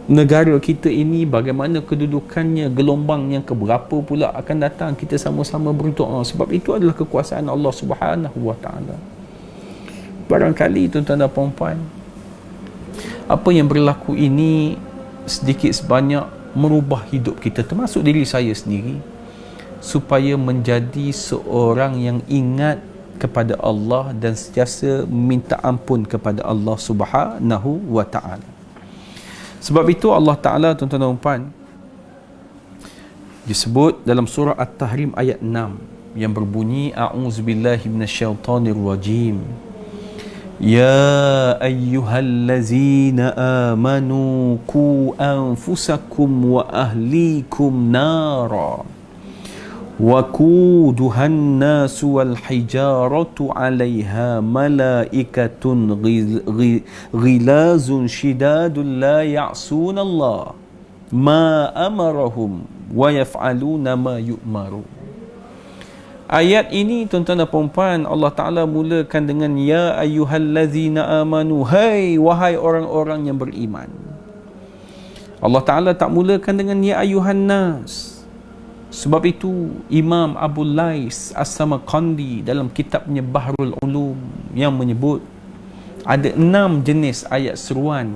negara kita ini bagaimana kedudukannya, gelombang yang keberapa pula akan datang. Kita sama-sama berdoa, sebab itu adalah kekuasaan Allah Subhanahu wa taala. Barangkali tuan-tuan dan puan-puan, apa yang berlaku ini sedikit sebanyak merubah hidup kita, termasuk diri saya sendiri, supaya menjadi seorang yang ingat kepada Allah dan sentiasa minta ampun kepada Allah Subhanahu wa taala. Sebab itu Allah Ta'ala, tuan-tuan dan puan, disebut dalam surah At-Tahrim ayat 6 yang berbunyi, A'udzubillahi minasyaitonirrajim. Ya ayyuhallazina amanu qu anfusakum wa ahlikum nara وَقُودُهَا النَّاسُ وَالْحِجَارَةُ عَلَيْهَا مَلَائِكَةٌ غِلَازٌ شِدَادٌ لَا يَعْصُونَ اللَّهَ مَا أَمَرَهُمْ وَيَفْعَلُونَ مَا يُؤْمَرُونَ. Ayat ini tuan-tuan dan puan-puan, Allah Ta'ala mulakan dengan ya ayyuhallazina amanu, hai wahai orang-orang yang beriman. Allah Ta'ala tak mulakan dengan ya ayyuhan nas. Sebab itu Imam Abu Lais As-Samarqandi dalam kitabnya Bahrul Ulum yang menyebut ada 6 jenis ayat seruan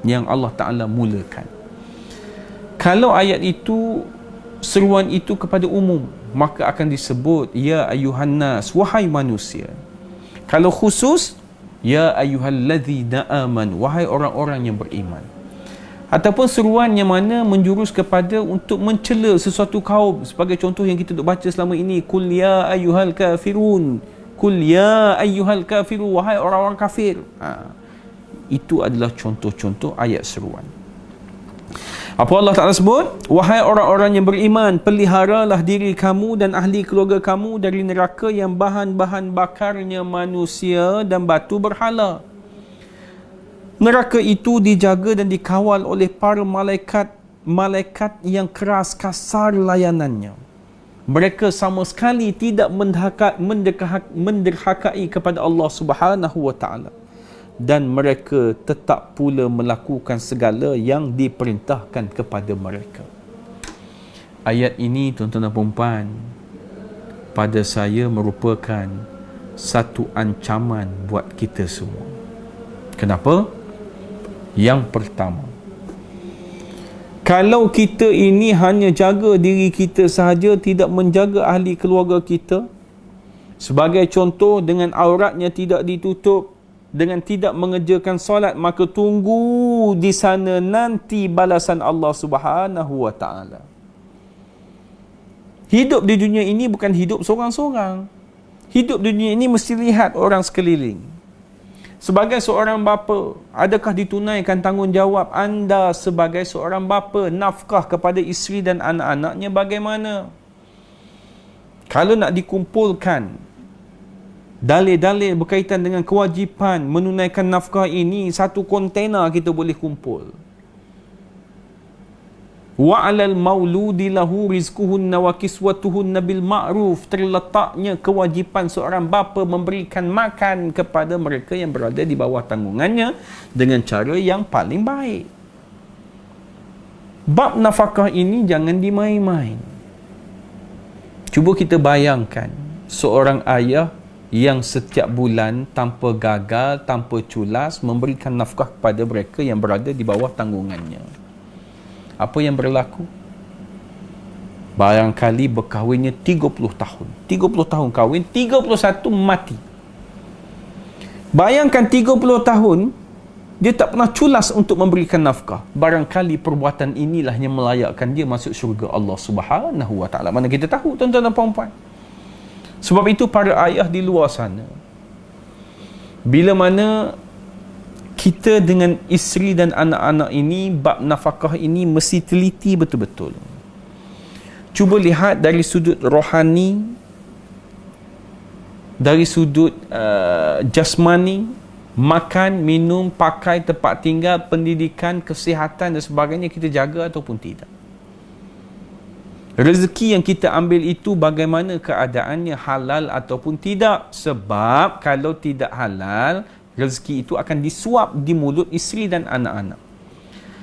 yang Allah Ta'ala mulakan. Kalau ayat itu, seruan itu kepada umum, maka akan disebut ya ayyuhan nas, wahai manusia. Kalau khusus, ya ayyuhallazina amanu, wahai orang-orang yang beriman. Ataupun seruan yang mana menjurus kepada untuk mencela sesuatu kaum, sebagai contoh yang kita duk baca selama ini, kul ya ayyuhal kafirun, kul ya ayyuhal kafirun, wahai orang-orang kafir. Itu adalah contoh-contoh ayat seruan. Apa Allah Ta'ala sebut? Wahai orang-orang yang beriman, peliharalah diri kamu dan ahli keluarga kamu dari neraka yang bahan-bahan bakarnya manusia dan batu berhala. Neraka itu dijaga dan dikawal oleh para malaikat yang keras kasar layanannya. Mereka sama sekali tidak menderhakai kepada Allah Subhanahu wa Ta'ala. Dan mereka tetap pula melakukan segala yang diperintahkan kepada mereka. Ayat ini tuan-tuan dan puan-puan, pada saya merupakan satu ancaman buat kita semua. Kenapa? Yang pertama, kalau kita ini hanya jaga diri kita sahaja, tidak menjaga ahli keluarga kita, sebagai contoh dengan auratnya tidak ditutup, dengan tidak mengerjakan solat, maka tunggu di sana nanti balasan Allah Subhanahu wa Ta'ala. Hidup di dunia ini bukan hidup seorang-seorang. Hidup di dunia ini mesti lihat orang sekeliling. Sebagai seorang bapa, adakah ditunaikan tanggungjawab anda sebagai seorang bapa? Nafkah kepada isteri dan anak-anaknya bagaimana? Kalau nak dikumpulkan dalil-dalil berkaitan dengan kewajipan menunaikan nafkah ini, satu kontena kita boleh kumpul. Wa 'alal mauludi lahu rizquhunna wa kiswatuhunna bil ma'ruf. Terletaknya kewajipan seorang bapa memberikan makan kepada mereka yang berada di bawah tanggungannya dengan cara yang paling baik. Bab nafkah ini jangan dimain-main. Cuba kita bayangkan seorang ayah yang setiap bulan tanpa gagal, tanpa culas memberikan nafkah kepada mereka yang berada di bawah tanggungannya. Apa yang berlaku? Barangkali berkahwinnya 30 tahun. 30 tahun kahwin, 31 mati. Bayangkan 30 tahun dia tak pernah culas untuk memberikan nafkah. Barangkali perbuatan inilah yang melayakkan dia masuk syurga Allah Subhanahu wa Ta'ala. Mana kita tahu, tuan-tuan dan puan-puan. Sebab itu para ayah di luar sana, bila mana kita dengan isteri dan anak-anak ini, bab nafkah ini mesti teliti betul-betul. Cuba lihat dari sudut rohani, dari sudut jasmani, makan, minum, pakai, tempat tinggal, pendidikan, kesihatan dan sebagainya kita jaga ataupun tidak. Rezeki yang kita ambil itu bagaimana keadaannya, halal ataupun tidak. Sebab kalau tidak halal, rezeki itu akan disuap di mulut isteri dan anak-anak.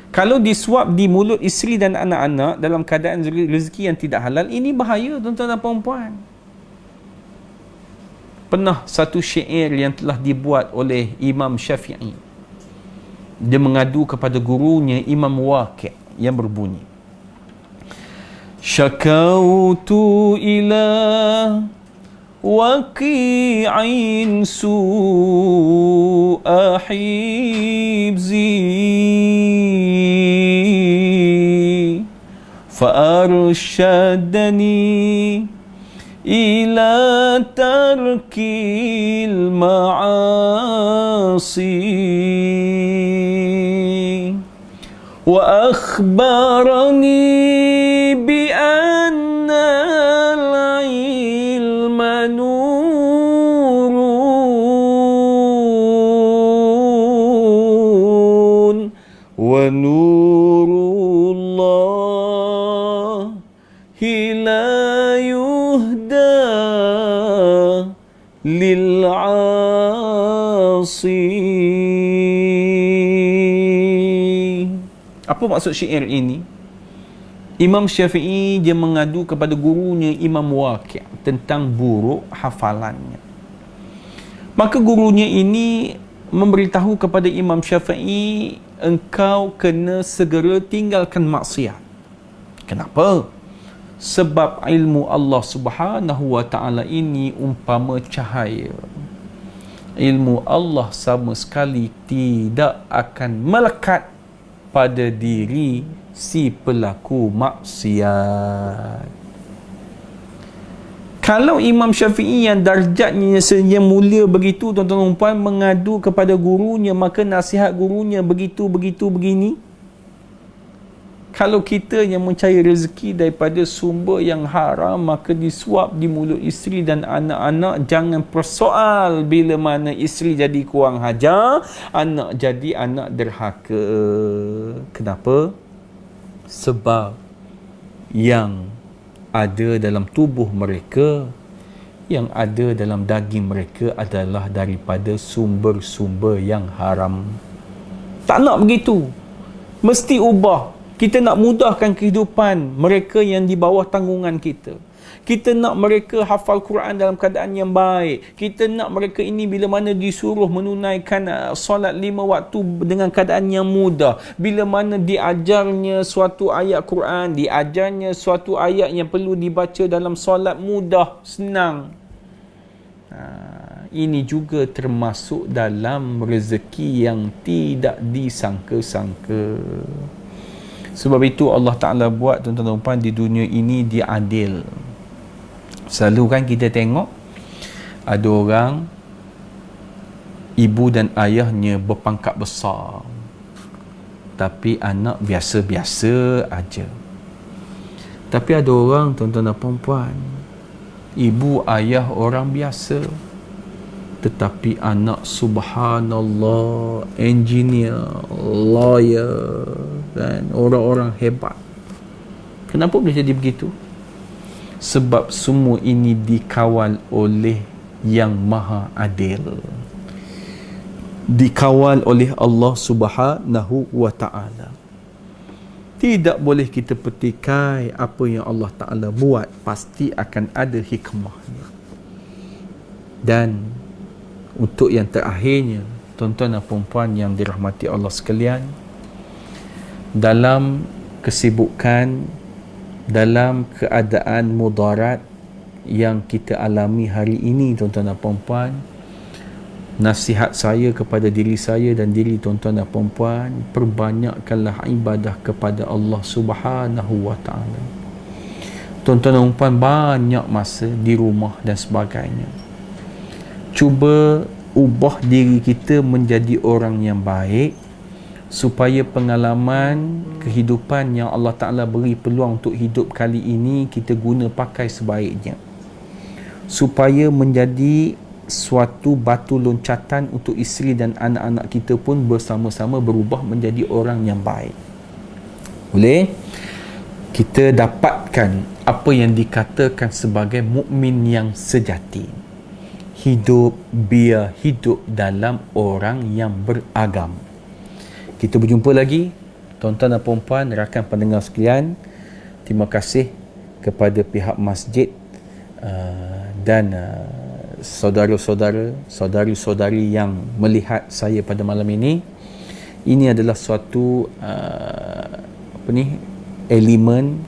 Kalau disuap di mulut isteri dan anak-anak dalam keadaan rezeki yang tidak halal, ini bahaya tuan-tuan dan puan-puan. Pernah satu syair yang telah dibuat oleh Imam Syafi'i. Dia mengadu kepada gurunya Imam Waqi' yang berbunyi, syakautu ila waqi'in su'a hibzi fa'arshadani ila tarkil ma'asi wa akhbarani بأن لا يهدى للعاصي. Apa maksud syair ini? Imam Syafi'i dia mengadu kepada gurunya Imam Waqi' tentang buruk hafalannya. Maka gurunya ini memberitahu kepada Imam Syafi'i, engkau kena segera tinggalkan maksiat. Kenapa? Sebab ilmu Allah Subhanahu wa ta'ala ini umpama cahaya. Ilmu Allah sama sekali tidak akan melekat pada diri si pelaku maksiat. Kalau Imam Syafi'i yang darjatnya yang mulia begitu, tuan-tuan dan puan, mengadu kepada gurunya, maka nasihat gurunya begini. Kalau kita yang mencari rezeki daripada sumber yang haram, maka disuap di mulut isteri dan anak-anak. Jangan persoal bila mana isteri jadi kurang hajar, anak jadi anak derhaka. Kenapa? Sebab yang ada dalam tubuh mereka, yang ada dalam daging mereka adalah daripada sumber-sumber yang haram. Tak nak begitu. Mesti ubah. Kita nak mudahkan kehidupan mereka yang di bawah tanggungan kita. Kita nak mereka hafal Quran dalam keadaan yang baik. Kita nak mereka ini bila mana disuruh menunaikan solat 5 waktu dengan keadaan yang mudah. Bila mana diajarnya suatu ayat Quran, diajarnya suatu ayat yang perlu dibaca dalam solat, mudah, senang. Ini juga termasuk dalam rezeki yang tidak disangka-sangka. Sebab itu Allah Ta'ala buat, tuan-tuan dan puan, di dunia ini dia adil. Selalu kan kita tengok ada orang ibu dan ayahnya berpangkat besar, tapi anak biasa-biasa aja. Tapi ada orang, tuan-tuan dan puan, ibu ayah orang biasa, tetapi anak subhanallah, engineer, lawyer, dan orang-orang hebat. Kenapa boleh jadi begitu? Sebab semua ini dikawal oleh yang maha adil, dikawal oleh Allah Subhanahu wa ta'ala. Tidak boleh kita petikai apa yang Allah Ta'ala buat, pasti akan ada hikmahnya. Dan untuk yang terakhirnya, tuan-tuan dan puan-puan yang dirahmati Allah sekalian, dalam kesibukan, dalam keadaan mudarat yang kita alami hari ini, tuan-tuan dan puan-puan, nasihat saya kepada diri saya dan diri tuan-tuan dan puan-puan, perbanyakkanlah ibadah kepada Allah Subhanahu wa ta'ala. Tuan-tuan dan puan, banyak masa di rumah dan sebagainya. Cuba ubah diri kita menjadi orang yang baik, supaya pengalaman kehidupan yang Allah Ta'ala beri peluang untuk hidup kali ini kita guna pakai sebaiknya, supaya menjadi suatu batu loncatan untuk isteri dan anak-anak kita pun bersama-sama berubah menjadi orang yang baik. Boleh kita dapatkan apa yang dikatakan sebagai mukmin yang sejati. Hidup biar hidup dalam orang yang beragam. Kita berjumpa lagi, tuan-tuan dan puan-puan, rakan pendengar sekalian. Terima kasih kepada pihak masjid dan saudara-saudara, saudari-saudari yang melihat saya pada malam ini. Ini adalah suatu elemen,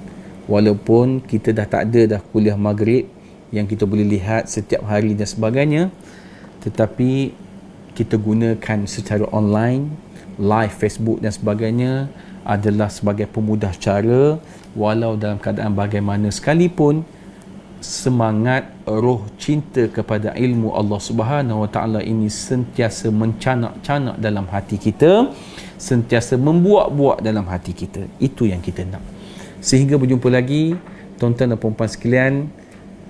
walaupun kita dah tak ada dah kuliah maghrib yang kita boleh lihat setiap hari dan sebagainya, tetapi kita gunakan secara online, live Facebook dan sebagainya adalah sebagai pemudah cara, walau dalam keadaan bagaimana sekalipun, semangat roh cinta kepada ilmu Allah Subhanahu wa ta'ala ini sentiasa mencanak-canak dalam hati kita, sentiasa membuak-buak dalam hati kita. Itu yang kita nak. Sehingga berjumpa lagi, tuan-tuan dan puan-puan sekalian,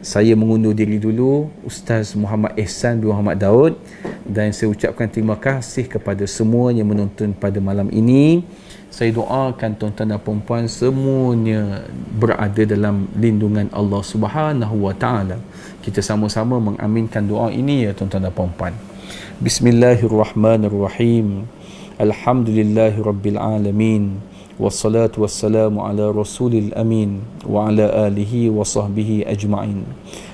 saya mengundur diri dulu, Ustaz Muhammad Ihsan bin Muhammad Daud, dan saya ucapkan terima kasih kepada semua yang menonton pada malam ini. Saya doakan tuan-tuan dan puan-puan semuanya berada dalam lindungan Allah Subhanahu wa taala. Kita sama-sama mengaminkan doa ini ya tuan-tuan dan puan-puan. Bismillahirrahmanirrahim. Alhamdulillahirabbil alamin. Wassalatu wassalamu ala rasulil amin wa ala alihi wa sahbihi ajma'in.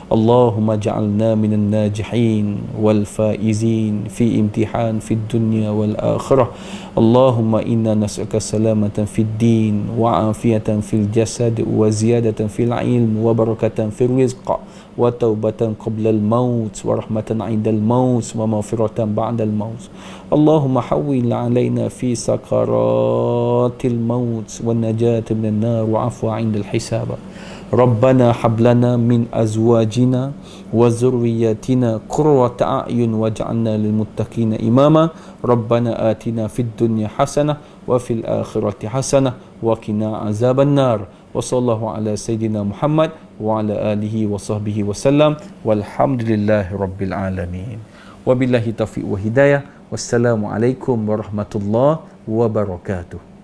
Allahumma ja'alna minan najihin wal faizin fi imtihan fid dunya wal akhirah. Allahumma inna nas'aluka salamatan fid din wa afiyatan fil jasad wa ziyadatan fil ilm wa barakatan fil rizq wa taubatan qabla al maut wa rahmatan 'inda al maut wa maghfiratan ba'da al maut. Allahumma hawwil 'alaina fi sakaratil maut wan najata minan nar wa 'afwa 'inda al hisab. Rabbana hablana min azwajina wa zurriyatina qurrata a'yun waj'alna lil muttaqina imama. Rabbana atina fid dunya hasanah wa fil akhirati hasanah wa qina azaban nar. Wa sallallahu ala sayyidina Muhammad wa ala alihi wa sahbihi wasallam walhamdulillahi rabbil alamin. Wabillahi taufiq wa hidayah. Wassalamu alaikum warahmatullahi wabarakatuh.